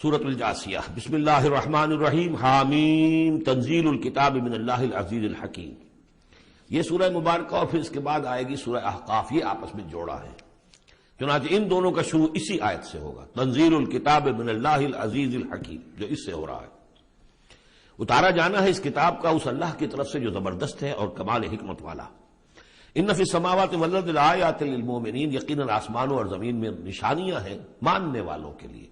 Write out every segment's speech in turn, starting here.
سورۃ الجاثیہ۔ بسم اللہ الرحمن الرحیم۔ حامیم تنزیل الکتاب من اللہ العزیز الحکیم۔ یہ سورہ مبارکہ اور پھر اس کے بعد آئے گی سورہ احقاف، یہ آپس میں جوڑا ہے، چنانچہ ان دونوں کا شروع اسی آیت سے ہوگا، تنزیل الکتاب من اللہ العزیز الحکیم، جو اس سے ہو رہا ہے۔ اتارا جانا ہے اس کتاب کا اس اللہ کی طرف سے جو زبردست ہے اور کمال حکمت والا۔ ان فی السماوات والارض لآیات للمؤمنین، یقیناً آسمانوں اور زمین میں نشانیاں ہیں ماننے والوں کے لیے۔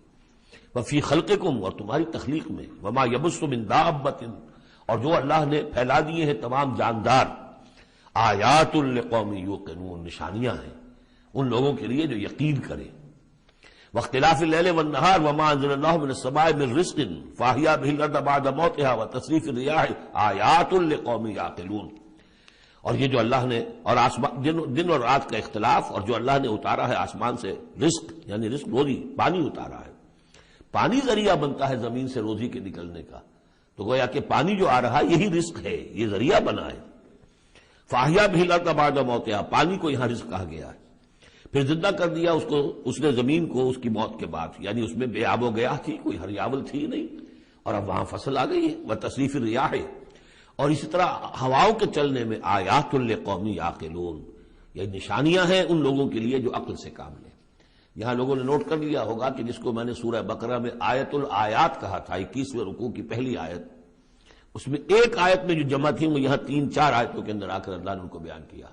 وفی خلقکم، اور تمہاری تخلیق میں، وما یبث من دابۃ، اور جو اللہ نے پھیلا دیے ہیں تمام جاندار، آیات لقوم یوقنون، نشانیاں ہیں ان لوگوں کے لیے جو یقین کریں۔ واختلاف اللیل والنہار وما انزل اللہ من السماء من رزق فاحیا به الارض بعد موتها وتصریف الریاح آیات لقوم یعقلون، اور یہ جو اللہ نے اور دن اور رات کا اختلاف، اور جو اللہ نے اتارا ہے آسمان سے رزق، یعنی رزق روزی، پانی اتارا ہے۔ پانی ذریعہ بنتا ہے زمین سے روزی کے نکلنے کا، تو گویا کہ پانی جو آ رہا ہے یہی رزق ہے، یہ ذریعہ بنا ہے۔ فاحیا به الارض بعد موتها، پانی کو یہاں رزق کہا گیا ہے۔ پھر زندہ کر دیا اس کو، اس نے زمین کو اس کی موت کے بعد، یعنی اس میں بے آب و گیاہ تھی، کوئی ہریاول تھی نہیں، اور اب وہاں فصل آ گئی ہے۔ وتصریف الریاح، اور اسی طرح ہواؤں کے چلنے میں آیات لقوم یعقلون، یہ نشانیاں ہیں ان لوگوں کے لیے جو عقل سے کام لیں۔ یہاں لوگوں نے نوٹ کر لیا ہوگا کہ جس کو میں نے سورہ بقرہ میں آیت الآیات کہا تھا، 21ویں رکوع کی پہلی آیت، اس میں ایک آیت میں جو جمع تھی وہ یہاں 3-4 آیتوں کے اندر آ کر اللہ نے ان کو بیان کیا۔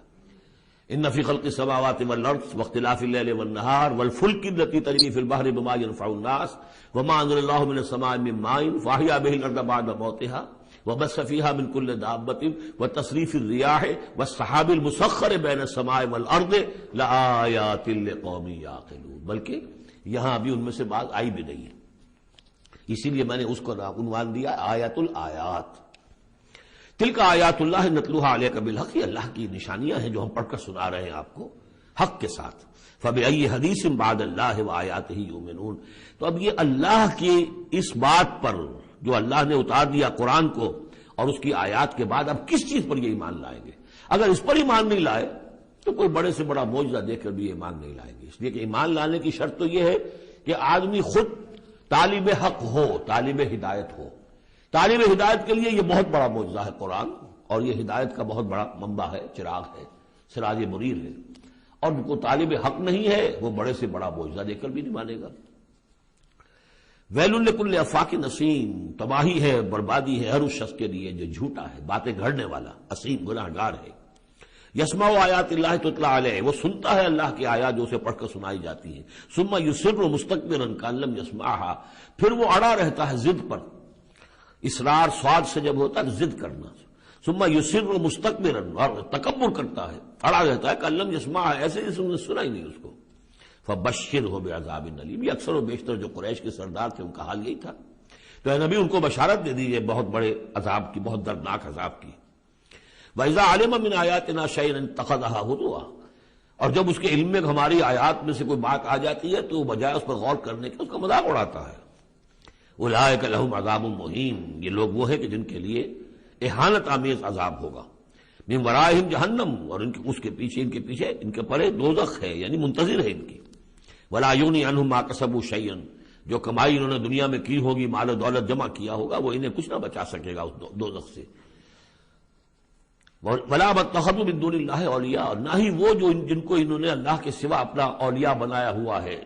ان فی خلق السماوات والارض واختلاف اللیل والنہار والفلک التی تجری فی البحر بما ينفع الناس وما انزل اللہ من السماء من ماء فاحیا به الارض بعد موتها وبث فيها من كل دابة وتصريف الرياح والسحاب المسخر بين السماء والارض لآیات لقوم یعقلون، بلکہ یہاں ابھی ان میں سے بات آئی بھی نہیں ہے، اسی لیے میں نے اس کو عنوان دیا آیت الآیات۔ تلک آیات اللہ نتلوها علیک بالحق، یہ اللہ کی نشانیاں ہیں جو ہم پڑھ کر سنا رہے ہیں آپ کو حق کے ساتھ۔ فبأی حدیث بعد اللہ وآیاتہ یؤمنون، تو اب یہ اللہ کی اس بات پر جو اللہ نے اتار دیا قرآن کو اور اس کی آیات کے بعد اب کس چیز پر یہ ایمان لائیں گے؟ اگر اس پر ایمان نہیں لائے تو کوئی بڑے سے بڑا معجزہ دیکھ کر بھی ایمان نہیں لائیں گے، اس لیے کہ ایمان لانے کی شرط تو یہ ہے کہ آدمی خود طالب حق ہو، طالب ہدایت ہو۔ طالب ہدایت کے لیے یہ بہت بڑا معجزہ ہے قرآن، اور یہ ہدایت کا بہت بڑا منبع ہے، چراغ ہے، سراج منیر ہے، اور کو طالب حق نہیں ہے وہ بڑے سے بڑا معجزہ دیکھ کر بھی نہیں مانے گا۔ ویل لکل افاک نسیم، تباہی ہے، بربادی ہے ہر اس شخص کے لیے جو جھوٹا ہے، باتیں گھڑنے والا، اسیم، گناہ گار ہے۔ یسمع آیات اللہ تتلی علیہ، وہ سنتا ہے اللہ کی آیات جو اسے پڑھ کر سنائی جاتی ہیں۔ ثم یصر مستکبرا کأن لم یسمعها، پھر وہ اڑا رہتا ہے ضد پر، اصرار سواد سے جب ہوتا ہے ضد کرنا۔ ثم یصر مستکبرا، اور تکبر کرتا ہے، اڑا رہتا ہے کأن لم یسمعها، ایسے جیسے انہوں نے سنا ہی نہیں اس کو۔ فبشرہ بعذاب الیم، یہ اکثر و بیشتر جو قریش کے سردار تھے ان کا حال یہی تھا، تو اے نبی ان کو بشارت دے دیجیے بہت بڑے عذاب کی، بہت دردناک عذاب کی۔ وَإِذَا عَلِمَ مِنْ آیَاتِنَا شَيْئًا اتَّخَذَهَا هُزُوًا، اور جب اس کے علم میں ہماری آیات میں سے کوئی بات آ جاتی ہے تو بجائے اس پر غور کرنے کے اس کا مذاق اڑاتا ہے۔ اولئک لہم عذاب مہین، یہ لوگ وہ ہیں کہ جن کے لیے اہانت آمیز عذاب ہوگا۔ من ورائہم جہنم، اور اس کے پیچھے ان کے پرے دوزخ ہے، یعنی منتظر ہے ان کی۔ ولا یغنی عنہم ما کسبوا شیئا، جو کمائی انہوں نے دنیا میں کی ہوگی، مال و دولت جمع کیا ہوگا، وہ انہیں کچھ نہ بچا سکے گا اس دوزخ سے۔ ولا ما اتخذوا من دون اللہ اولیاء، اور نہ ہی وہ جو جن کو انہوں نے اللہ کے سوا اپنا اولیاء بنایا ہوا ہے،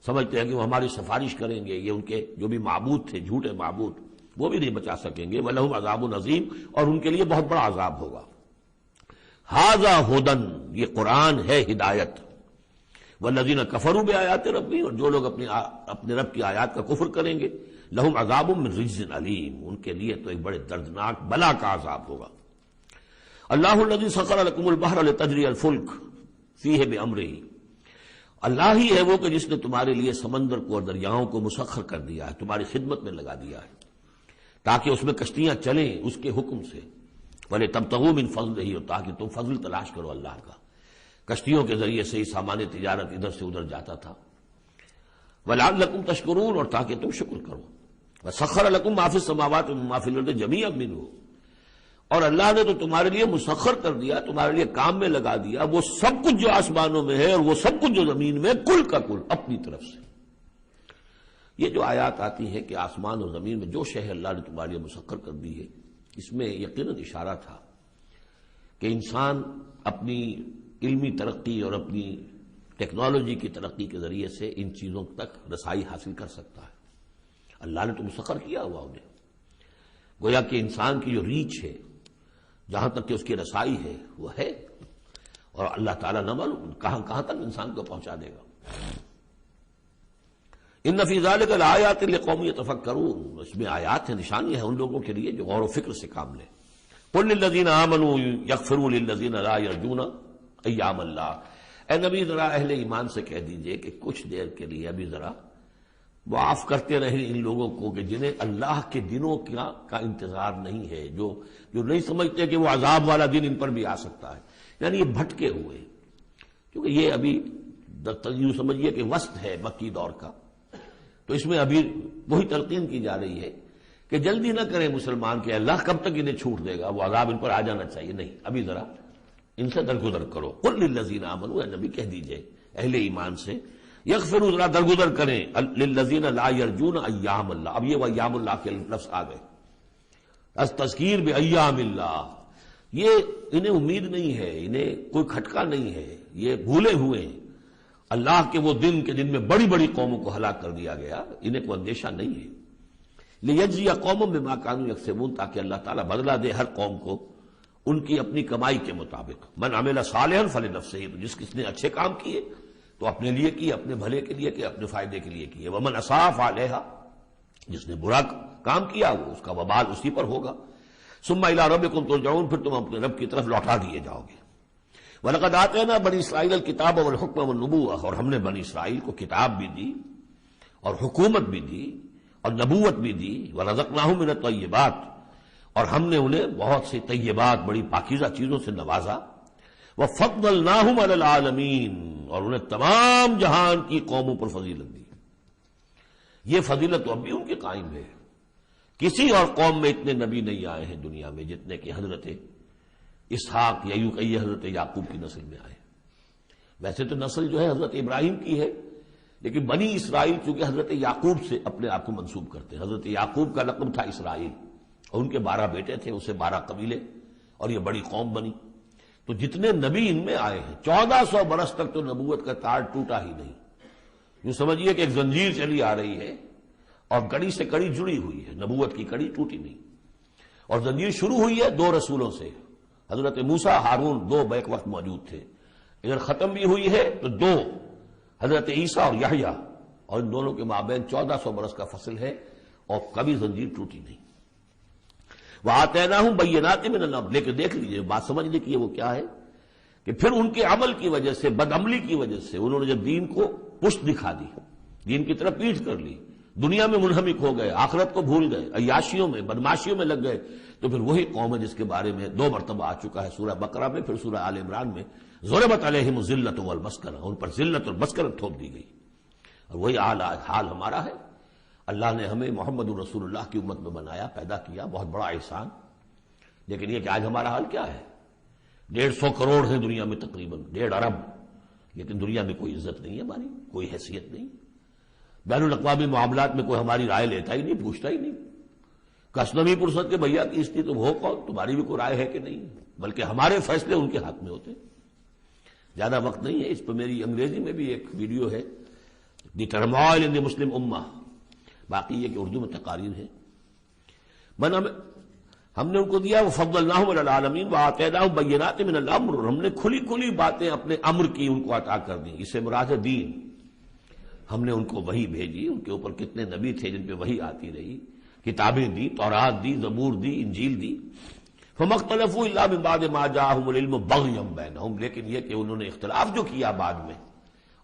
سمجھتے ہیں کہ وہ ہماری سفارش کریں گے، یہ ان کے جو بھی معبود تھے، جھوٹے معبود، وہ بھی نہیں بچا سکیں گے۔ ولہم عذاب عظیم، اور ان کے لیے بہت بڑا عذاب ہوگا۔ ھذا ھدی، یہ قرآن ہے ہدایت۔ والذین کفروا بآیات ربہم، اور جو لوگ اپنے رب کی آیات کا کفر کریں گے، لہم عذاب من رجز علیم، ان کے لیے تو ایک بڑے دردناک بلا کا عذاب ہوگا۔ اللہ الذی سخر لکم البحر لتجری الفلک فیہ بامرہ، اللہ ہی ہے وہ کہ جس نے تمہارے لیے سمندر کو اور دریاؤں کو مسخر کر دیا ہے، تمہاری خدمت میں لگا دیا ہے، تاکہ اس میں کشتیاں چلیں اس کے حکم سے۔ وَلِتَبْتَغُوا مِنْ فَضْلِهِ، اور تاکہ تم فضل تلاش کرو اللہ کا، کشتیوں کے ذریعے سے ہی سامان تجارت ادھر سے ادھر جاتا تھا۔ وَلَعَلَّكُمْ تَشْكُرُونَ، اور تاکہ تم شکر کرو۔ وَسَخَّرَ لَكُم مَّا فِي السَّمَاوَاتِ وَمَّا فِي الْأَرْضِ جَمِيعًا مِّنْهُ، اور اللہ نے تو تمہارے لیے مسخر کر دیا، تمہارے لیے کام میں لگا دیا وہ سب کچھ جو آسمانوں میں ہے اور وہ سب کچھ جو زمین میں، کل کا کل اپنی طرف سے۔ یہ جو آیات آتی ہیں کہ آسمان اور زمین میں جو شے اللہ نے تمہارے لیے مسخر کر دی ہے، اس میں یقیناً اشارہ تھا کہ انسان اپنی علمی ترقی اور اپنی ٹیکنالوجی کی ترقی کے ذریعے سے ان چیزوں تک رسائی حاصل کر سکتا ہے۔ اللہ نے تو مسخر کیا ہوا انہیں، گویا کہ انسان کی جو ریچ ہے، جہاں تک کہ اس کی رسائی ہے وہ ہے، اور اللہ تعالیٰ نہ معلوم کہاں تک انسان کو پہنچا دے گا۔ ان فی ذلک لآیات لقوم یتفکرون، اس میں آیات ہیں، نشانی ہے ان لوگوں کے لیے جو غور و فکر سے کام لیں۔ قل للذین آمنوا یغفروا للذین لا یرجون ایام اللہ، اے نبی ذرا اہل ایمان سے کہہ دیجئے کہ کچھ دیر کے لیے ابھی ذرا معاف کرتے رہیں ان لوگوں کو کہ جنہیں اللہ کے دنوں کا انتظار نہیں ہے، جو نہیں سمجھتے کہ وہ عذاب والا دن ان پر بھی آ سکتا ہے، یعنی یہ بھٹکے ہوئے، کیونکہ یہ ابھی یوں سمجھیے کہ وسط ہے مکی دور کا، تو اس میں ابھی وہی تلقین کی جا رہی ہے کہ جلدی نہ کریں مسلمان کہ اللہ کب تک انہیں چھوٹ دے گا، وہ عذاب ان پر آ جانا چاہیے، نہیں، ابھی ذرا ان سے درگزر کرو۔ قل للذین آمنوا، نبی کہہ دیجئے اہل ایمان سے، یغفروا ذرا درگزر کریں، للذین لا یرجون ایام اللہ، اب یہ وہ ایام اللہ کے لفظ آ گئے، از تذکیر بایام اللہ، یہ انہیں امید نہیں ہے، انہیں کوئی کھٹکا نہیں ہے، یہ بھولے ہوئے ہیں اللہ کے وہ دن کے جن میں بڑی بڑی قوموں کو ہلاک کر دیا گیا، انہیں کوئی اندیشہ نہیں ہے۔ لیجزی قوم بما کانوا یکسبون، تاکہ اللہ تعالیٰ بدلہ دے ہر قوم کو ان کی اپنی کمائی کے مطابق۔ من عمل صالحا فلنفسہ، جس کس نے اچھے کام کیے تو اپنے لیے کیے، اپنے بھلے کے لیے کیے، اپنے فائدے کے لیے کیے۔ ومن اساء فعلیہا، جس نے برا کام کیا وہ اس کا وبال اسی پر ہوگا۔ ثم الی ربکم ترجعون، پھر تم اپنے رب کی طرف لوٹا دیے جاؤ گے۔ وَلَقَدْ آتَيْنَا بَنِي إِسْرَائِيلَ الْكِتَابَ وَالْحُكْمَ وَالنُّبُوَّةَ، اور ہم نے بنی اسرائیل کو کتاب بھی دی اور حکومت بھی دی اور نبوت بھی دی۔ وَرَزَقْنَاهُم مِّنَ الطَّيِّبَاتِ، اور ہم نے انہیں بہت سے طیبات، بڑی پاکیزہ چیزوں سے نوازا۔ وَفَضَّلْنَاهُمْ عَلَى الْعَالَمِينَ، اور انہیں تمام جہان کی قوموں پر فضیلت دی۔ یہ فضیلت تو اب بھی ان کے قائم ہے، کسی اور قوم میں اتنے نبی نہیں آئے ہیں دنیا میں جتنے کہ حضرت اسحاق یا یوں کہیے حضرت یعقوب کی نسل میں آئے۔ ویسے تو نسل جو ہے حضرت ابراہیم کی ہے، لیکن بنی اسرائیل چونکہ حضرت یعقوب سے اپنے آپ کو منسوب کرتے ہیں، حضرت یعقوب کا لقب تھا اسرائیل، اور ان کے 12 بیٹے تھے، اسے 12 قبیلے، اور یہ بڑی قوم بنی۔ تو جتنے نبی ان میں آئے ہیں 1400 برس تک تو نبوت کا تار ٹوٹا ہی نہیں، یوں سمجھیے کہ ایک زنجیر چلی آ رہی ہے اور کڑی سے کڑی جڑی ہوئی ہے، نبوت کی کڑی ٹوٹی نہیں، اور زنجیر شروع ہوئی ہے 2 رسولوں سے، حضرت موسیٰ ہارون 2 بیک وقت موجود تھے، اگر ختم بھی ہوئی ہے تو 2 حضرت عیسیٰ اور یحییٰ، اور ان دونوں کے مابین 1400 برس کا فصل ہے اور کبھی زنجیر ٹوٹی نہیں۔ وَآتَيْنَاهُمْ بَيِّنَاتٍ مِّنَ الْأَمْرِ، لیکن دیکھ لیجیے بات سمجھ لیجیے وہ کیا ہے کہ پھر ان کے عمل کی وجہ سے، بدعملی کی وجہ سے، انہوں نے جب دین کو پشت دکھا دی، دین کی طرف پیٹھ کر لی، دنیا میں منہمک ہو گئے، آخرت کو بھول گئے، عیاشیوں میں، بدماشیوں میں لگ گئے، تو پھر وہی قوم ہے جس کے بارے میں 2 مرتبہ آ چکا ہے سورہ بقرہ میں، پھر سورہ آل عمران میں، ضربت علیہم الذلۃ والمسکنہ، ان پر ذلت اور مسکنت تھوپ دی گئی۔ اور وہی حال ہمارا ہے۔ اللہ نے ہمیں محمد رسول اللہ کی امت میں بنایا، پیدا کیا، بہت بڑا احسان، لیکن یہ کہ آج ہمارا حال کیا ہے؟ 150 کروڑ ہیں دنیا میں، تقریباً 1.5 ارب، لیکن دنیا میں کوئی عزت نہیں ہے ہماری، کوئی حیثیت نہیں، بین الاقوامی معاملات میں کوئی ہماری رائے لیتا ہی نہیں، پوچھتا ہی نہیں۔ کسنوی پرسد کے بھیا کی استی تم ہو کون، تمہاری بھی کوئی رائے ہے کہ نہیں، بلکہ ہمارے فیصلے ان کے ہاتھ میں ہوتے۔ زیادہ وقت نہیں ہے، اس پہ میری انگریزی میں بھی ایک ویڈیو ہے، دی ٹرموائل ان دی مسلم امہ، باقی یہ کہ اردو میں تقاریر ہے۔ ہم نے ان کو دیا وَفَضَّلْنَاهُمْ عَلَى الْعَالَمِينَ وَآتَيْنَاهُمْ بَيِّنَاتٍ مِّنَ الْأَمْرِ، ہم نے کھلی کھلی باتیں اپنے امر کی ان کو عطا کر دیں، اس سے مراد ہے دین۔ ہم نے ان کو وحی بھیجی، ان کے اوپر کتنے نبی تھے جن پہ وحی آتی رہی، کتابیں دی، تورات دی، زبور دی، انجیل دی۔ فَمَا اخْتَلَفُوا إِلَّا مِن بَعْدِ مَا جَاءَهُمُ الْعِلْمُ بَغْيًا بَيْنَهُمْ، لیکن یہ کہ انہوں نے اختلاف جو کیا بعد میں،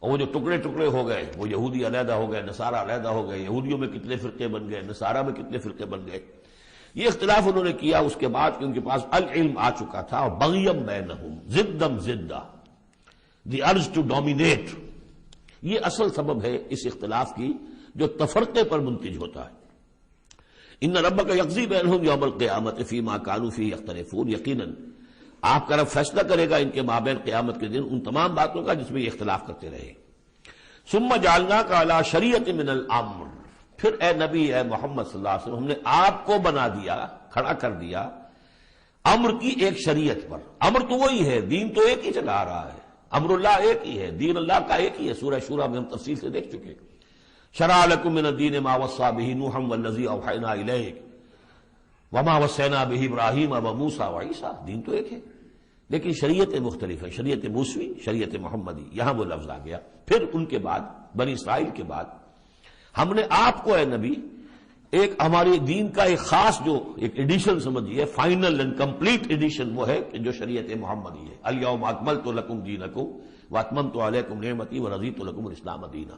اور وہ جو ٹکڑے ٹکڑے ہو گئے، وہ یہودی علیحدہ ہو گئے، نصارہ علیحدہ ہو گئے، یہودیوں میں کتنے فرقے بن گئے، نصارہ میں کتنے فرقے بن گئے، یہ اختلاف انہوں نے کیا اس کے بعد کہ ان کے پاس العلم آ چکا تھا، اور بغیم بینہم، ضدم ضدہ، دی ارج ٹو ڈومینیٹ، یہ اصل سبب ہے اس اختلاف کی جو تفرقے پر منتج ہوتا ہے۔ ان ربک یقضی بینہم یوم القیامت فیما کانوا فیہ یختلفون، یقیناً آپ کا رب فیصلہ کرے گا ان کے مابین قیامت کے دن ان تمام باتوں کا جس میں یہ اختلاف کرتے رہے۔ ثم جعلناک علی شریعۃ من الامر، پھر اے نبی اے محمد صلی اللہ علیہ وسلم ہم نے آپ کو بنا دیا، کھڑا کر دیا امر کی ایک شریعت پر۔ امر تو وہی ہے، دین تو ایک ہی چلا رہا ہے، امر اللہ ایک ہی ہے، دین اللہ کا ایک ہی ہے۔ سورہ شورى میں ہم تفصیل سے دیکھ چکے۔ شرع لکم من الدین ما وصى به نوحا والذی اوحینا الیک وما وصینا به ابراہیم وموسیٰ وعیسیٰ، دین تو ایک ہے لیکن شریعت مختلف ہے، شریعت موسوی، شریعت محمدی، یہاں وہ لفظ آ گیا۔ پھر ان کے بعد بنی اسرائیل کے بعد ہم نے آپ کو اے نبی ایک ہمارے دین کا ایک خاص جو ایک ایڈیشن سمجھیے، فائنل اینڈ کمپلیٹ ایڈیشن وہ ہے کہ جو شریعت محمدی ہے۔ الیوم اکملت لکم دینکم واتممت علیکم نعمتی ورضیت لکم الاسلام دینا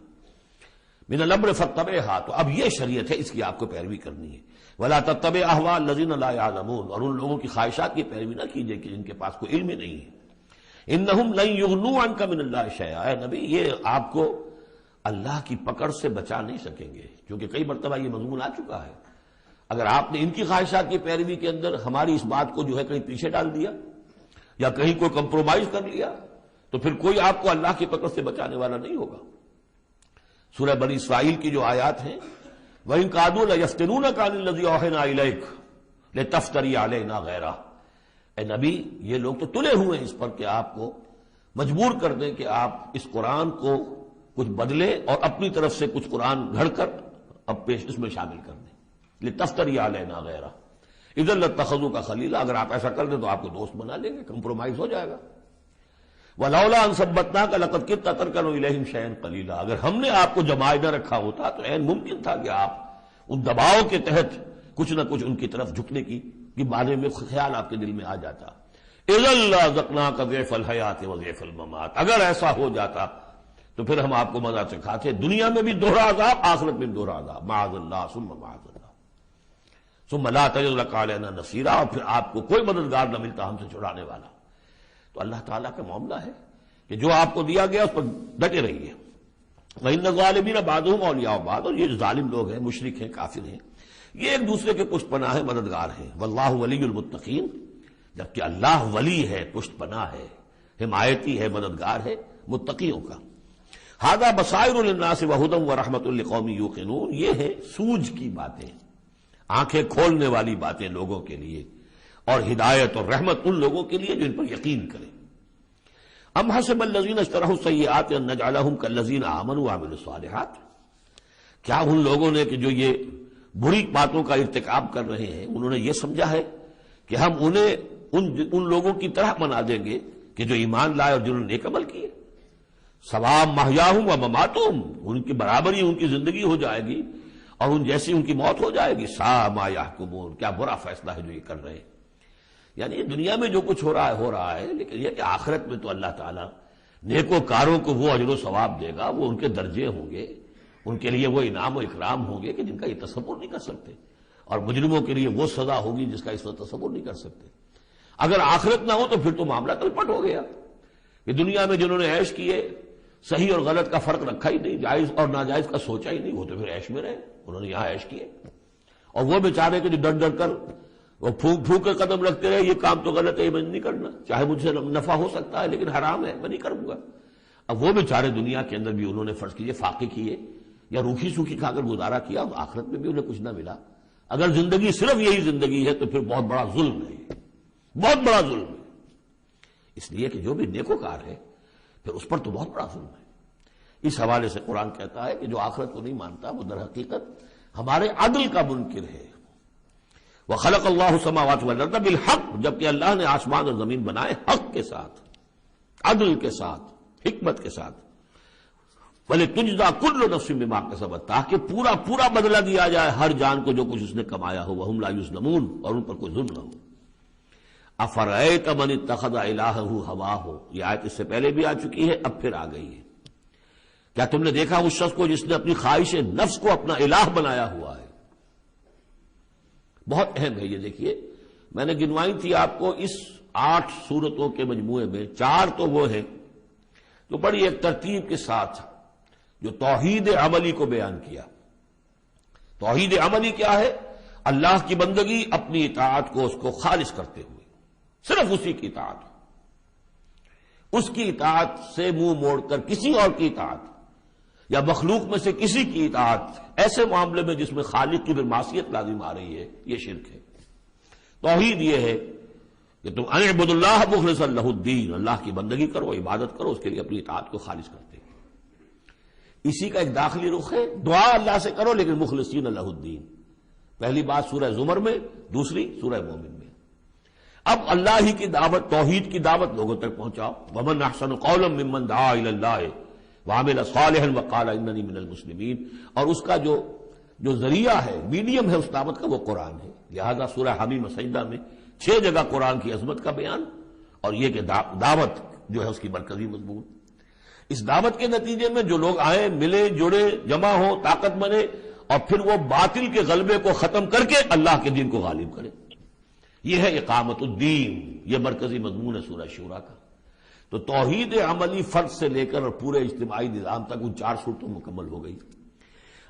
من الامر فاتبعها، تو اب یہ شریعت ہے، اس کی آپ کو پیروی کرنی ہے۔ ولا تتبع اهواء الذین لا یعلمون، اور ان لوگوں کی خواہشات کی پیروی نہ کیجیے کہ جن کے پاس کوئی علم ہی نہیں ہے۔ انہم لن یغنوا عنک من اللہ شیئا، اے نبی یہ آپ کو اللہ کی پکڑ سے بچا نہیں سکیں گے، کیونکہ کئی مرتبہ یہ مضمون آ چکا ہے۔ اگر آپ نے ان کی خواہشات کی پیروی کے اندر ہماری اس بات کو جو ہے کہیں پیچھے ڈال دیا یا کہیں کوئی کمپرومائز کر لیا تو پھر کوئی آپ کو اللہ کی پکڑ سے بچانے والا نہیں ہوگا۔ سورہ بنی اسرائیل کی جو آیات ہیں، وَإِن كَادُوا لَيَفْتِنُونَكَ عَنِ الَّذِي أَوْحَيْنَا إِلَيْكَ لِتَفْتَرِيَ عَلَيْنَا غَيْرَهُ، اے نبی یہ لوگ تو تلے ہوئے ہیں اس پر کہ آپ کو مجبور کر دیں کہ آپ اس قرآن کو کچھ بدلے اور اپنی طرف سے کچھ قرآن گھڑ کر اب پیش اس میں شامل کر دیں۔ لِتَفْتَرِيَ عَلَيْنَا غَيْرَهُ إِذًا لَاتَّخَذُوكَ خَلِيلًا، اگر آپ ایسا کر دیں تو آپ کو دوست بنا لیں گے، کمپرومائز ہو جائے گا۔ وَلَوْلَا أَن ثَبَّتْنَاكَ لَقَدْ كِدتَّ تَرْكَنُ إِلَيْهِمْ شَيْئًا قَلِيلًا، اگر ہم نے آپ کو جمائے نہ رکھا ہوتا تو عین ممکن تھا کہ آپ ان دباؤ کے تحت کچھ نہ کچھ ان کی طرف جھکنے کی بارے میں خیال آپ کے دل میں آ جاتا۔ إِذًا لَأَذَقْنَاكَ ضِعْفَ الْحَيَاةِ وَضِعْفَ الْمَمَاتِ، اگر ایسا ہو جاتا تو پھر ہم آپ کو مزہ چکھاتے، دنیا میں بھی دوہرا عذاب، آخرت میں بھی دوہرا عذاب، معاذ اللہ ثم معاذ اللہ ثم لا تجد لك علينا نصيرا، اور پھر آپ کو کوئی مددگار نہ ملتا ہم سے چھڑانے والا۔ تو اللہ تعالیٰ کا معاملہ ہے کہ جو آپ کو دیا گیا اس پر ڈٹے رہیے۔ وَإِنَّ الظَّالِمِينَ بَعْضُهُمْ أَوْلِيَاءُ بَعْضٍ، اور یہ جو ظالم لوگ ہیں، مشرک ہیں، کافر ہیں، یہ ایک دوسرے کے پشت پناہ ہیں، مددگار ہیں۔ وَاللَّهُ وَلِيُّ الْمُتَّقِينَ، جبکہ اللہ ولی ہے، پشت پناہ ہے، حمایتی ہے، مددگار ہے متقیوں کا۔ هَذَا بَصَائِرُ لِلنَّاسِ وَهُدًى وَرَحْمَةٌ لِقَوْمٍ يُوقِنُونَ، یہ ہے سوجھ کی باتیں، آنکھیں کھولنے والی باتیں لوگوں کے لیے، اور ہدایت اور رحمت ان لوگوں کے لیے جو ان پر یقین کریں۔ ام حسب الذین اجترحوا السیئات ان نجعلہم کالذین آمنوا وعملوا الصالحات، کیا ان لوگوں نے کہ جو یہ بری باتوں کا ارتکاب کر رہے ہیں انہوں نے یہ سمجھا ہے کہ ہم انہیں ان لوگوں کی طرح بنا دیں گے کہ جو ایمان لائے اور جنہوں نے نیک عمل کیے؟ سواء محیاہم و مماتہم، ان کی برابری ان کی زندگی ہو جائے گی اور ان جیسی ان کی موت ہو جائے گی۔ ساء ما یحکمون، کیا برا فیصلہ ہے جو یہ کر رہے ہیں۔ یعنی دنیا میں جو کچھ ہو رہا ہے، لیکن یہ کہ آخرت میں تو اللہ تعالیٰ نیکوکاروں کو وہ اجر و ثواب دے گا، وہ ان کے درجے ہوں گے، ان کے لیے وہ انعام و اکرام ہوں گے کہ جن کا یہ تصور نہیں کر سکتے، اور مجرموں کے لیے وہ سزا ہوگی جس کا اس وقت تصور نہیں کر سکتے۔ اگر آخرت نہ ہو تو پھر تو معاملہ تلپٹ ہو گیا کہ دنیا میں جنہوں نے عیش کیے، صحیح اور غلط کا فرق رکھا ہی نہیں، جائز اور ناجائز کا سوچا ہی نہیں، وہ تو پھر عیش میں رہے، انہوں نے یہاں عیش کیے۔ اور وہ بیچارے کہ جو ڈر ڈر کر وہ پھونک پھونک کے قدم رکھتے رہے، یہ کام تو غلط ہے، یہ میں نہیں کرنا، چاہے مجھ سے نفع ہو سکتا ہے لیکن حرام ہے، میں نہیں کروں گا۔ اب وہ بیچارے دنیا کے اندر بھی انہوں نے فرض کیجیے فاقے کیے یا روکھی سوکھی کھا کر گزارا کیا، آخرت میں بھی انہیں کچھ نہ ملا۔ اگر زندگی صرف یہی زندگی ہے تو پھر بہت بڑا ظلم ہے، بہت بڑا ظلم ہے۔ اس لیے کہ جو بھی نیکوکار ہے پھر اس پر تو بہت بڑا ظلم ہے۔ اس حوالے سے قرآن کہتا ہے کہ جو آخرت کو نہیں مانتا وہ در حقیقت ہمارے عدل کا منکر ہے۔ وَخَلَقَ اللَّهُ السَّمَاوَاتِ وَالْأَرْضَ بِالْحَقِّ، جبکہ اللہ نے آسمان اور زمین بنائے حق کے ساتھ، عدل کے ساتھ، حکمت کے ساتھ۔ وَلِتُجْزَىٰ كُلُّ نَفْسٍ بِمَا كَسَبَتْ، تاکہ پورا بدلہ دیا جائے ہر جان کو جو کچھ اس نے کمایا ہو، وَهُمْ لَا يُظْلَمُونَ، اور ان پر کوئی ظلم نہ ہو۔ أَفَرَأَيْتَ مَنِ اتَّخَذَ إِلَٰهَهُ هَوَاهُ، یہ آیت اس سے پہلے بھی آ چکی ہے، اب پھر آ گئی ہے۔ کیا تم نے دیکھا اس شخص کو جس نے اپنی خواہش نفس کو اپنا الہ بنایا ہوا ہے؟ بہت اہم ہے یہ۔ دیکھیے میں نے گنوائی تھی آپ کو اس 8 صورتوں کے مجموعے میں 4 تو وہ ہیں جو بڑی ایک ترتیب کے ساتھ جو توحید عملی کو بیان کیا۔ توحید عملی کیا ہے؟ اللہ کی بندگی، اپنی اطاعت کو اس کو خالص کرتے ہوئے، صرف اسی کی اطاعت، اس کی اطاعت سے منہ موڑ کر کسی اور کی اطاعت یا مخلوق میں سے کسی کی اطاعت ایسے معاملے میں جس میں خالق کی پھر معصیت لازم آ رہی ہے، یہ شرک ہے۔ توحید یہ ہے کہ تم اعبدوا اللہ مخلصا لہ الدین، اللہ کی بندگی کرو، عبادت کرو، اس کے لیے اپنی اطاعت کو خالص کرتے ہیں۔ اسی کا ایک داخلی رخ ہے، دعا اللہ سے کرو لیکن مخلصین لہ الدین۔ پہلی بات سورہ زمر میں، دوسری سورہ مومن میں۔ اب اللہ ہی کی دعوت، توحید کی دعوت لوگوں تک پہنچاؤ۔ ومن احسن قولا ممن دعا الی اللہ وعمل صالحا وقال اننی من المسلمین، اور اس کا جو ذریعہ ہے، میڈیم ہے اس دعوت کا، وہ قرآن ہے۔ لہذا سورہ حمیم سجدہ میں 6 جگہ قرآن کی عظمت کا بیان، اور یہ کہ دعوت جو ہے اس کی مرکزی مضمون۔ اس دعوت کے نتیجے میں جو لوگ آئے، ملے، جڑے، جمع ہو، طاقت بنے، اور پھر وہ باطل کے غلبے کو ختم کر کے اللہ کے دین کو غالب کرے، یہ ہے اقامت الدین، یہ مرکزی مضمون ہے سورہ شورى کا۔ تو توحید عملی فرد سے لے کر اور پورے اجتماعی نظام تک ان 4 صورتوں مکمل ہو گئی۔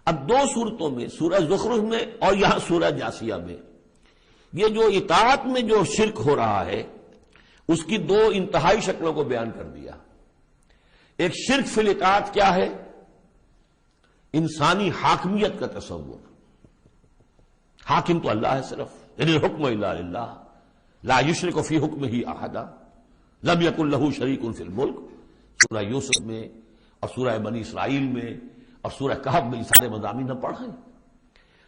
اب 2 صورتوں میں، سورہ زخرف میں اور یہاں سورہ جاثیہ میں، یہ جو اطاعت میں جو شرک ہو رہا ہے اس کی 2 انتہائی شکلوں کو بیان کر دیا۔ ایک شرک فی الاطاعت کیا ہے؟ انسانی حاکمیت کا تصور، حاکم تو اللہ ہے صرف، ان الحکم الا للہ لا یشرک فی حکمہ احدا لم یکن لہ شریک فی الملک، سورہ یوسف میں اور سورہ بنی اسرائیل میں اور سورہ کہف میں یہ سارے مضامین نہ پڑھیں۔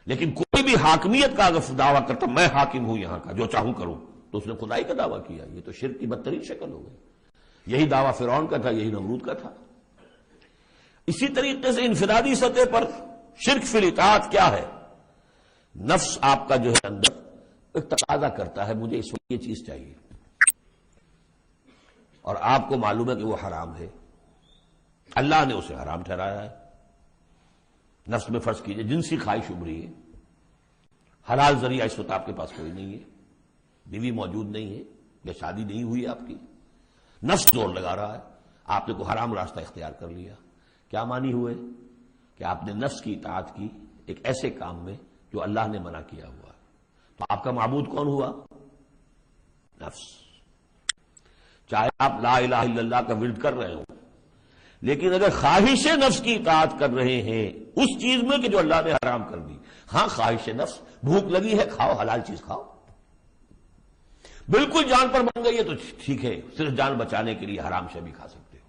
لیکن کوئی بھی حاکمیت کا اگر دعویٰ کرتا میں حاکم ہوں یہاں کا، جو چاہوں کروں، تو اس نے خدائی کا دعویٰ کیا، یہ تو شرک کی بدترین شکل ہو گئی۔ یہی دعویٰ فرعون کا تھا، یہی نمرود کا تھا۔ اسی طریقے سے انفرادی سطح پر شرک فی الاطاعت کیا ہے؟ نفس آپ کا جو ہے اندر ایک تقاضا کرتا ہے مجھے اس وقت یہ چیز چاہیے، اور آپ کو معلوم ہے کہ وہ حرام ہے، اللہ نے اسے حرام ٹھہرایا ہے۔ نفس میں فرض کیجئے جنسی خواہش ابھری ہے، حلال ذریعہ اس وقت آپ کے پاس کوئی نہیں ہے، بیوی موجود نہیں ہے یا شادی نہیں ہوئی آپ کی، نفس زور لگا رہا ہے، آپ نے کوئی حرام راستہ اختیار کر لیا۔ کیا مانی ہوئے کہ آپ نے نفس کی اطاعت کی ایک ایسے کام میں جو اللہ نے منع کیا ہوا، تو آپ کا معبود کون ہوا؟ نفس۔ چاہے آپ لا الہ الا اللہ کا ورد کر رہے ہوں، لیکن اگر خواہش نفس کی اطاعت کر رہے ہیں اس چیز میں کہ جو اللہ نے حرام کر دی، ہاں خواہش نفس، بھوک لگی ہے کھاؤ، حلال چیز کھاؤ، بالکل جان پر بن گئی ہے تو ٹھیک ہے، صرف جان بچانے کے لیے حرام سے بھی کھا سکتے ہو،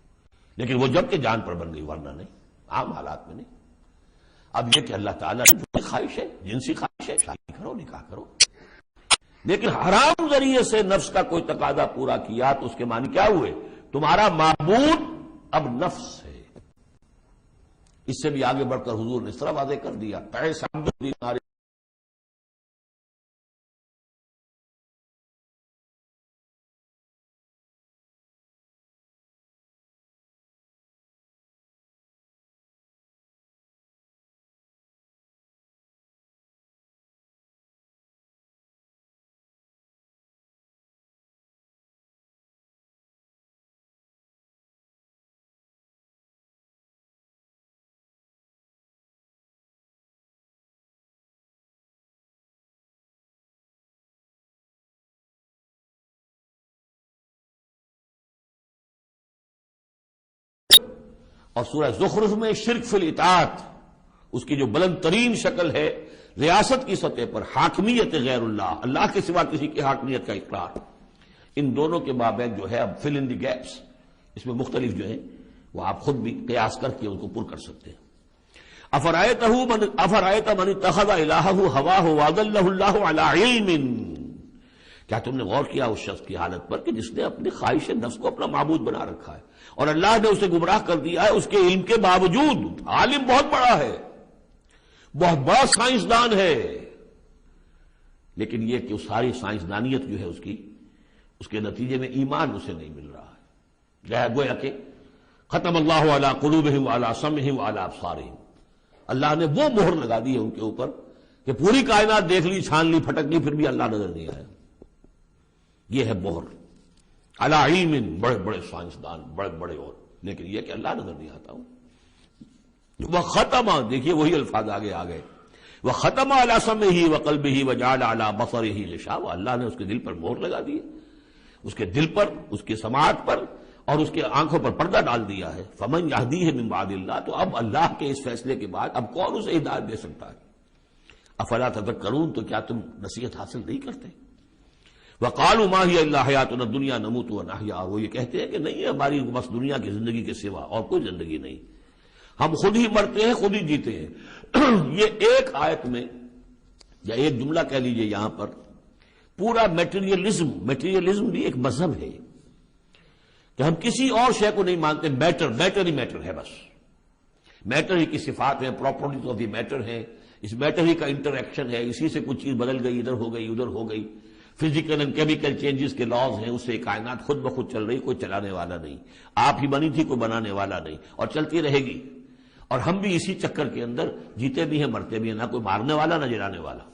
لیکن وہ جب کہ جان پر بن گئی، ورنہ نہیں، عام حالات میں نہیں۔ اب یہ کہ اللہ تعالیٰ نے جو خواہش ہے، جنسی خواہش ہے، شادی کرو، نکاح کرو، لیکن حرام ذریعے سے نفس کا کوئی تقاضا پورا کیا تو اس کے معنی کیا ہوئے؟ تمہارا معبود اب نفس ہے۔ اس سے بھی آگے بڑھ کر حضور نے اس طرح واضح کر دیا، قیس عبد الدینار اور سورہ زخرف میں شرک فی الاطاعت، اس کی جو بلند ترین شکل ہے ریاست کی سطح پر حاکمیت غیر اللہ، اللہ کے سوا کسی کی حاکمیت کا اقرار، ان دونوں کے مابین جو ہے اب فل ان دی گیپس، اس میں مختلف جو ہیں وہ آپ خود بھی قیاس کر کے ان کو پر کر سکتے ہیں۔ افرأیت من اتخذ الہہ ہواہ واضلہ اللہ علی علم، کیا تم نے غور کیا اس شخص کی حالت پر کہ جس نے اپنی خواہش نفس کو اپنا معبود بنا رکھا ہے اور اللہ نے اسے گمراہ کر دیا ہے اس کے علم کے باوجود؟ عالم بہت بڑا ہے، بہت بڑا سائنسدان ہے، لیکن یہ کہ اس ساری سائنسدانیت جو ہے اس کے نتیجے میں ایمان اسے نہیں مل رہا ہے۔ گویا کہ ختم اللہ علی قلوبہم وعلی سمعہم وعلی ابصارہم، اللہ نے وہ مہر لگا دی ہے ان کے اوپر کہ پوری کائنات دیکھ لی، چھان لی، پھٹک لی، پھر بھی اللہ نظر نہیں آیا۔ یہ ہے مہر علی علم، بڑے بڑے سائنسدان، بڑے بڑے، اور لیکن یہ کہ اللہ نظر نہیں آتا ہوں۔ وہ ختم، دیکھیے وہی الفاظ آگے آ گئے، وہ ختم علی سمعہ وقلبہ وجعل علی بصرہ غشاوہ، اللہ نے اس کے دل پر مہر لگا دی، اس کے دل پر، اس کی سماعت پر اور اس کے آنکھوں پر پردہ ڈال دیا ہے. فمن یہدیہ من بعد اللہ، تو اب اللہ کے اس فیصلے کے بعد اب کون اسے ہدایت دے سکتا ہے؟ افلا تذکرون، تو کیا تم نصیحت حاصل نہیں کرتے؟ وقالوا ما هي الا حیاتنا الدنیا نموت ونحیا، وہ یہ کہتے ہیں کہ نہیں ہماری بس دنیا کی زندگی کے سوا اور کوئی زندگی نہیں، ہم خود ہی مرتے ہیں خود ہی جیتے ہیں. یہ ایک آیت میں یا ایک جملہ کہہ لیجئے یہاں پر پورا میٹیریلزم بھی ایک مذہب ہے کہ ہم کسی اور شے کو نہیں مانتے، میٹر ہی میٹر ہے، بس میٹر ہی کی صفات ہیں، پراپرٹیز آف دی میٹر ہیں، اس میٹر ہی کا انٹر ایکشن ہے، اسی سے کچھ چیز بدل گئی، ادھر ہو گئی ادھر ہو گئی. فزیکل اینڈ کیمیکل چینجز کے لاز ہیں، اس سے کائنات خود بخود چل رہی، کوئی چلانے والا نہیں. آپ ہی بنی تھی، کوئی بنانے والا نہیں، اور چلتی رہے گی. اور ہم بھی اسی چکر کے اندر جیتے بھی ہیں مرتے بھی ہیں، نہ کوئی مارنے والا نہ جلانے والا،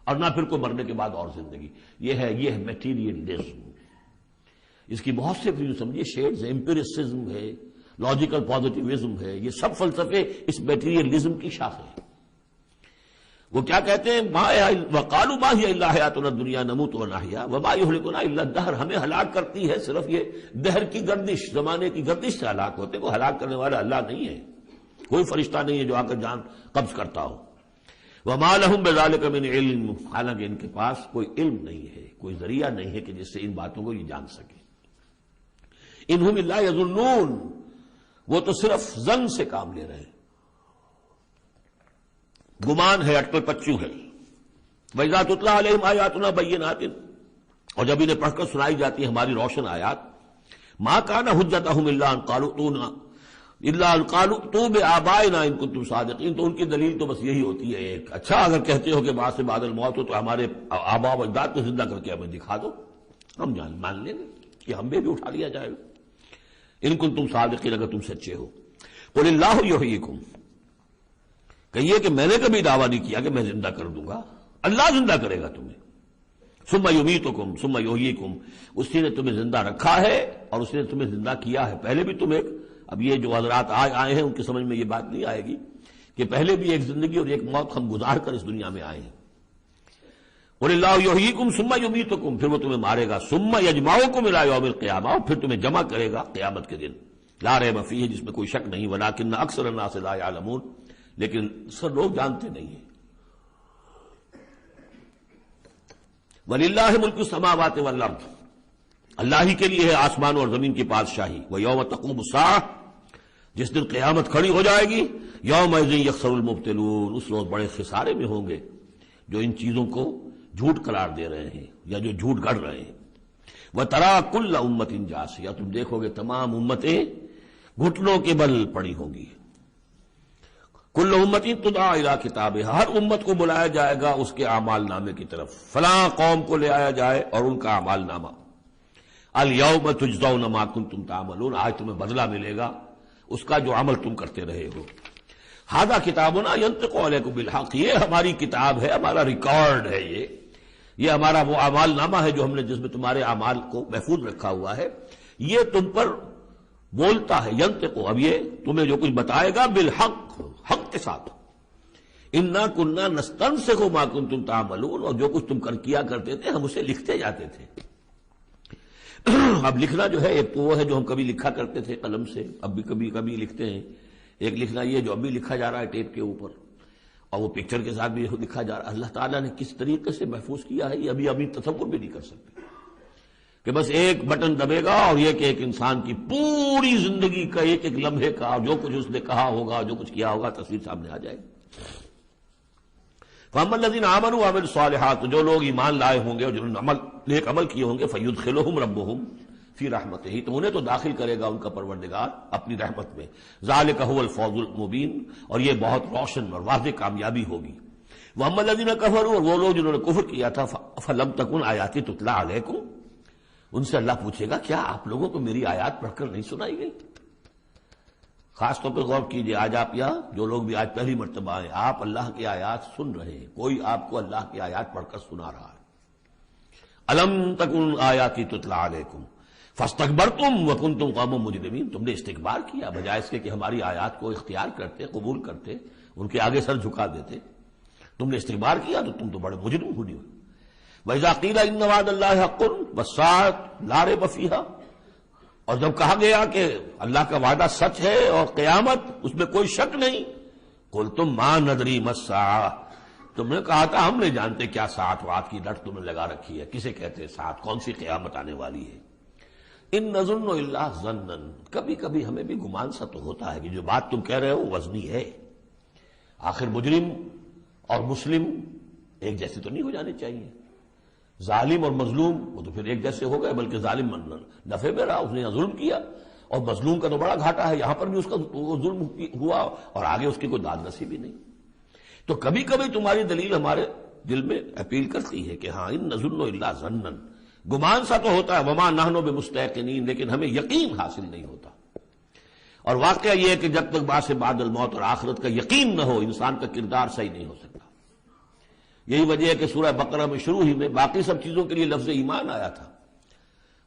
اور نہ پھر کوئی مرنے کے بعد اور زندگی. یہ ہے میٹیریلزم. اس کی بہت سے پھر سمجھیے شیڈز ہیں، امپیریسزم ہے، لاجیکل پازیٹیوزم ہے، یہ سب فلسفے اس میٹیریلزم کی شاخیں ہیں. وہ کیا کہتے ہیں؟ وقالوا ما هي الا حیاتنا الدنیا نموت ونحیا وما یهلکنا الا الدہر، ہمیں ہلاک کرتی ہے صرف یہ دہر کی گردش، زمانے کی گردش سے ہلاک ہوتے. وہ ہلاک کرنے والا اللہ نہیں ہے، کوئی فرشتہ نہیں ہے جو آ کر جان قبض کرتا ہو. وما لهم بذلک من علم، حالانکہ ان کے پاس کوئی علم نہیں ہے، کوئی ذریعہ نہیں ہے کہ جس سے ان باتوں کو یہ جان سکے. انہم الا یظنون، وہ تو صرف ظن سے کام لے رہے ہیں، گمان ہے، اٹکل پچو ہے. وَإِذَا تُتْلَىٰ عَلَيْهِمْ آيَاتُنَا بَيِّنَاتٍ، اور جب انہیں پڑھ کر سنائی جاتی ہے ہماری روشن آیات، مَا كَانَ حُجَّتُهُمْ إِلَّا أَن قَالُوا ائْتُوا بِآبَائِنَا إِن كُنتُمْ صَادِقِينَ. تو ان کی دلیل تو بس یہی ہوتی ہے ایک، اچھا اگر کہتے ہو کہ بعد سے بعد الموت ہو تو ہمارے آباء و اجداد کو زندہ کر کے ہمیں دکھا دو، ہم مان لیں گے کہ ہمیں بھی اٹھا لیا جائے گا. ان کنتم صادقین، اگر تم سچے ہو. قل اللہ یحییکم، کہیے کہ میں نے کبھی دعویٰ نہیں کیا کہ میں زندہ کر دوں گا، اللہ زندہ کرے گا تمہیں. ثم یمیتکم ثم یحییکم، اسی نے تمہیں زندہ رکھا ہے اور اس نے تمہیں زندہ کیا ہے. پہلے بھی تم ایک، اب یہ جو حضرات آج آئے ہیں ان کی سمجھ میں یہ بات نہیں آئے گی کہ پہلے بھی ایک زندگی اور ایک موت ہم گزار کر اس دنیا میں آئے ہیں. قل اللہ یحییکم ثم یمیتکم، پھر وہ تمہیں مارے گا. ثم یجمعکم الی یوم القیامہ، اور پھر تمہیں جمع کرے گا قیامت کے دن. لا ریب فیہ، جس میں کوئی شک نہیں. ولکن اکثر الناس لا یعلمون، لیکن سب لوگ جانتے نہیں ہیں. وَلِلَّهِ مُلْكُ السَّمَاوَاتِ وَالْأَرْضِ، اللہ ہی کے لیے ہے آسمان اور زمین کی بادشاہی. وَيَوْمَ تَقُومُ السَّاعَةُ، جس دن قیامت کھڑی ہو جائے گی. يَوْمَئِذٍ يَخْسَرُ الْمُبْطِلُونَ، اس روز بڑے خسارے میں ہوں گے جو ان چیزوں کو جھوٹ قرار دے رہے ہیں یا جو جھوٹ گڑھ رہے ہیں. وَتَرَىٰ كُلَّ أُمَّةٍ جَاثِيَةٍ، تم دیکھو گے تمام امتیں گھٹنوں کے بل پڑی ہوں گی. کل امت تدعی الی کتابہا، ہر امت کو بلایا جائے گا اس کے اعمال نامے کی طرف. فلاں قوم کو لے آیا جائے اور ان کا اعمال نامہ. الیوم تجزون ما کنتم تعملون، آج تمہیں بدلہ ملے گا اس کا جو عمل تم کرتے رہے ہو. ھذا کتابنا ینطق علیکم بالحق، یہ ہماری کتاب ہے، ہمارا ریکارڈ ہے، یہ ہمارا وہ اعمال نامہ ہے جو ہم نے، جس میں تمہارے اعمال کو محفوظ رکھا ہوا ہے. یہ تم پر بولتا ہے. ینطق، اب یہ تمہیں جو کچھ بتائے گا بالحق، حق کے ساتھ. انا کننا نستنسخ ما کنتم تعملون، اور جو کچھ تم کیا کرتے تھے ہم اسے لکھتے جاتے تھے. اب لکھنا جو ہے ایک تو وہ ہے جو ہم کبھی لکھا کرتے تھے قلم سے، اب بھی کبھی لکھتے ہیں. ایک لکھنا یہ جو ابھی لکھا جا رہا ہے ٹیپ کے اوپر، اور وہ پکچر کے ساتھ بھی لکھا جا رہا ہے. اللہ تعالیٰ نے کس طریقے سے محفوظ کیا ہے یہ ابھی تصور بھی نہیں کر سکتے کہ بس ایک بٹن دبے گا اور یہ کہ ایک انسان کی پوری زندگی کا ایک ایک لمحے کا جو کچھ اس نے کہا ہوگا، جو کچھ کیا ہوگا، تصویر سامنے آ جائے گی. فَأَمَّا الَّذِينَ آمَنُوا وَعَمِلُوا الصَّالِحَاتِ، جو لوگ ایمان لائے ہوں گے اور جنہوں نے نیک عمل کیے ہوں گے، فَيُدْخِلُهُمْ رَبُّهُمْ فِي رَحْمَتِهِ، تو انہیں تو داخل کرے گا ان کا پروردگار اپنی رحمت میں. ذَلِكَ هُوَ الْفَوْزُ الْمُبِينُ، اور یہ بہت روشن اور واضح کامیابی ہوگی. وَأَمَّا الَّذِينَ كَفَرُوا، اور وہ لوگ جنہوں نے کفر کیا تھا، فَلَمْ تَكُنْ آيَاتِي تُتْلَىٰ عَلَيْكُمْ، ان سے اللہ پوچھے گا کیا آپ لوگوں کو میری آیات پڑھ کر نہیں سنائی گئی؟ خاص طور پہ غور کیجئے، آج آپ یہاں جو لوگ بھی آج پہلی مرتبہ آئے، آپ اللہ کی آیات سن رہے ہیں، کوئی آپ کو اللہ کی آیات پڑھ کر سنا رہا ہے. الم تکن آیاتی تتلیٰ علیکم فاستکبرتم وکنتم قوما مجرمین، تم نے استکبار کیا بجائے اس کے کہ ہماری آیات کو اختیار کرتے، قبول کرتے، ان کے آگے سر جھکا دیتے. تم نے استکبار کیا تو تم تو بڑے مجرم ہونے ہوئے. وَإِذَا قِيلَ إِنَّ وَعْدَ اللَّهِ حَقٌّ وَالسَّاعَةُ لَا رَيْبَ فِيهَا، اور جب کہا گیا کہ اللہ کا وعدہ سچ ہے اور قیامت اس میں کوئی شک نہیں، قلتم ما ندری ما الساعہ، تم نے کہا تھا ہم نہیں جانتے کیا ساعت وعد کی لٹ تم نے لگا رکھی ہے، کسے کہتے ہیں ساعت، کون سی قیامت آنے والی ہے۔ ان نظن الا ظنا، کبھی کبھی ہمیں بھی گمان سا تو ہوتا ہے کہ جو بات تم کہہ رہے ہو وزنی ہے، آخر مجرم اور مسلم ایک جیسے تو نہیں ہو جانے چاہیے، ظالم اور مظلوم وہ تو پھر ایک جیسے ہو گئے، بلکہ ظالم نفع میں رہا، اس نے ظلم کیا، اور مظلوم کا تو بڑا گھاٹا ہے، یہاں پر بھی اس کا ظلم ہوا اور آگے اس کی کوئی داد نصیبی نہیں۔ تو کبھی کبھی تمہاری دلیل ہمارے دل میں اپیل کرتی ہے کہ ہاں ان نظن الا ظنا، گمان سا تو ہوتا ہے، وما نحن بمستيقنين، لیکن ہمیں یقین حاصل نہیں ہوتا۔ اور واقعہ یہ ہے کہ جب تک بعث بعد الموت اور آخرت کا یقین نہ ہو انسان کا کردار صحیح نہیں ہو سکتا۔ یہی وجہ ہے کہ سورہ بقرہ میں شروع ہی میں باقی سب چیزوں کے لیے لفظ ایمان آیا تھا،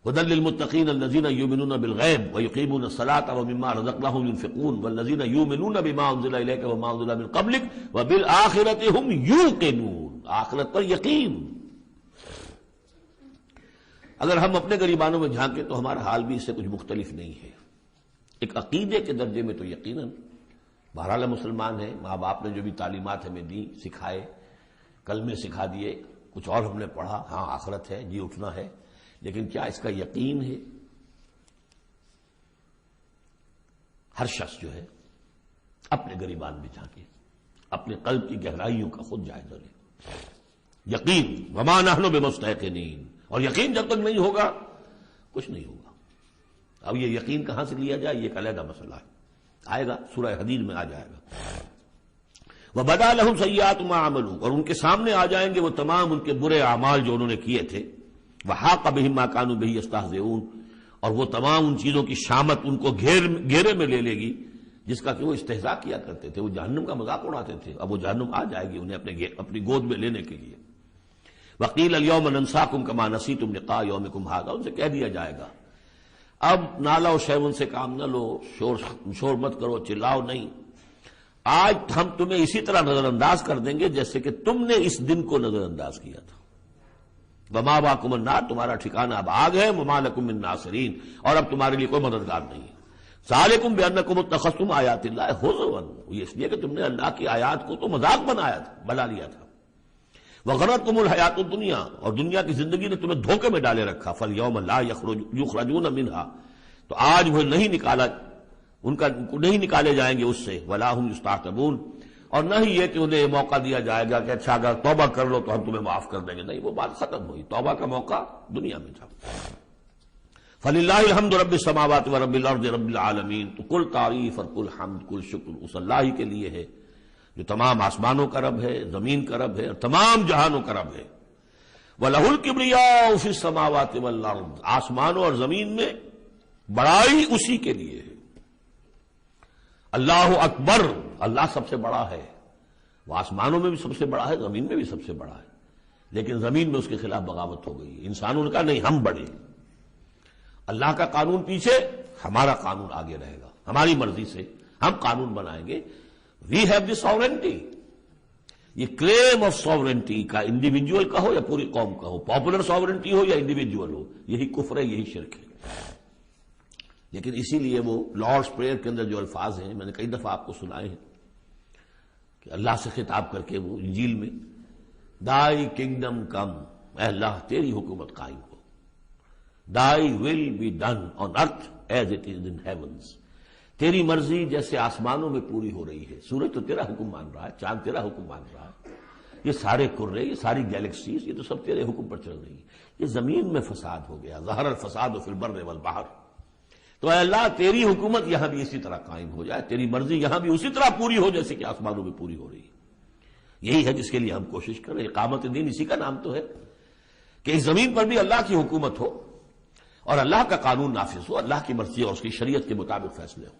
هدى للمتقين الذين يؤمنون بالغیب ويقيمون الصلاة ومما رزقناهم ينفقون والذين يؤمنون بما انزل اليك وما انزل من قبلك وبالآخرة هم يوقنون، آخرت پر یقین۔ اگر ہم اپنے غریبانوں میں جھانکیں تو ہمارا حال بھی اس سے کچھ مختلف نہیں ہے۔ ایک عقیدے کے درجے میں تو یقیناً بہرحال مسلمان ہیں، ماں باپ نے جو بھی تعلیمات ہمیں دی، سکھائے، کلمے سکھا دیے، کچھ اور ہم نے پڑھا، ہاں آخرت ہے، جی اٹھنا ہے، لیکن کیا اس کا یقین ہے؟ ہر شخص جو ہے اپنے غریبان میں جھانکے، اپنے قلب کی گہرائیوں کا خود جائزہ لے۔ یقین وما نحن بمستيقنين، اور یقین جب تک نہیں ہوگا کچھ نہیں ہوگا۔ اب یہ یقین کہاں سے لیا جائے یہ ایک علیحدہ مسئلہ ہے، آئے گا سورہ حدید میں آ جائے گا۔ وَبَدَا لَهُمْ سَيِّئَاتُ مَا عَمَلُوا، اور ان کے سامنے آ جائیں گے وہ تمام ان کے برے اعمال جو انہوں نے کیے تھے۔ وَحَاقَ بِهِم مَا كَانُوا بِهِ يَسْتَهْزِئُونَ، اور وہ تمام ان چیزوں کی شامت ان کو گھیرے میں لے لے گی جس کا کہ وہ استہزاء کیا کرتے تھے، وہ جہنم کا مذاق اڑاتے تھے، اب وہ جہنم آ جائے گی انہیں اپنی گود میں لینے کے لیے۔ وَقِيلَ الْيَوْمَ نَنْسَاكُمْ كَمَا نَسِيتُمْ لِقَاءَ يَوْمِكُمْ هَٰذَا، ان سے کہہ دیا جائے گا اب نالا و شیون سے کام نہ لو، شور مت کرو، چلاؤ نہیں، آج ہم تمہیں اسی طرح نظر انداز کر دیں گے جیسے کہ تم نے اس دن کو نظر انداز کیا تھا۔ وَمَأْوَاكُمُ النَّارُ، تمہارا ٹھکانہ اب آگ ہے، وَمَا لَكُم مِّن نَاصِرِينَ، اور اب تمہارے لیے کوئی مددگار نہیں ہے۔ ذَلِكُمْ بِأَنَّكُمْ اتَّخَذْتُمْ آيَاتِ اللَّهِ هُزُوًا، یہ اس لیے کہ تم نے اللہ کی آیات کو تو مذاق بنا لیا تھا۔ وَغَرَّتْكُمُ الْحَيَاةُ الدُّنْيَا، اور دنیا کی زندگی نے تمہیں دھوکے میں ڈالے رکھا۔ فَالْيَوْمَ لَا يُخْرَجُونَ مِنْهَا، تو آج وہ نہیں نکالے جائیں گے اس سے۔ وَلَا هُمْ يُسْتَعْتَبُونَ، اور نہ ہی یہ کہ انہیں یہ موقع دیا جائے گا کہ اچھا اگر توبہ کر لو تو ہم تمہیں معاف کر دیں گے، نہیں، وہ بات ختم ہوئی، توبہ کا موقع دنیا میں تھا۔ فَلِلَّهِ الْحَمْدُ رَبِّ السَّمَاوَاتِ وَرَبِّ الْأَرْضِ رَبِّ الْعَالَمِينَ، تو کل تعریف اور کل حمد کل شکر اس اللہ ہی کے لیے ہے جو تمام آسمانوں کا رب ہے، زمین کا رب ہے اور تمام جہانوں کا رب ہے۔ وَلَهُ الْكِبْرِيَاءُ فِي السَّمَاوَاتِ وَالْأَرْضِ، آسمانوں اور زمین میں بڑائی اسی کے لیے ہے۔ اللہ اکبر، اللہ سب سے بڑا ہے، وہ آسمانوں میں بھی سب سے بڑا ہے، زمین میں بھی سب سے بڑا ہے، لیکن زمین میں اس کے خلاف بغاوت ہو گئی، انسانوں نے کہا نہیں ہم بڑے، اللہ کا قانون پیچھے، ہمارا قانون آگے رہے گا، ہماری مرضی سے ہم قانون بنائیں گے۔ وی ہیو دی ساورنٹی، یہ کلیم آف ساورنٹی کا انڈیویجول کا ہو یا پوری قوم کا ہو، پاپولر ساورنٹی ہو یا انڈیویجول ہو، یہی کفر ہے، یہی شرک ہے۔ لیکن اسی لیے وہ لارڈس پریئر کے اندر جو الفاظ ہیں میں نے کئی دفعہ آپ کو سنائے ہیں کہ اللہ سے خطاب کر کے وہ انجیل میں دائی کنگڈم کم، اے اللہ تیری حکومت قائم ہو، thy will be done on earth as it is in heavens, تیری مرضی جیسے آسمانوں میں پوری ہو رہی ہے، سورج تو تیرا حکم مان رہا ہے، چاند تیرا حکم مان رہا ہے، یہ سارے کرے، یہ ساری گیلیکسیز، یہ تو سب تیرے حکم پر چل رہی ہے، یہ زمین میں فساد ہو گیا، ظہر الفساد فی البر والبحر، تو اے اللہ تیری حکومت یہاں بھی اسی طرح قائم ہو جائے، تیری مرضی یہاں بھی اسی طرح پوری ہو جیسے کہ آسمانوں میں پوری ہو رہی ہے۔ یہی ہے جس کے لیے ہم کوشش کریں، اقامت دین اسی کا نام تو ہے کہ اس زمین پر بھی اللہ کی حکومت ہو اور اللہ کا قانون نافذ ہو، اللہ کی مرضی اور اس کی شریعت کے مطابق فیصلے ہوں۔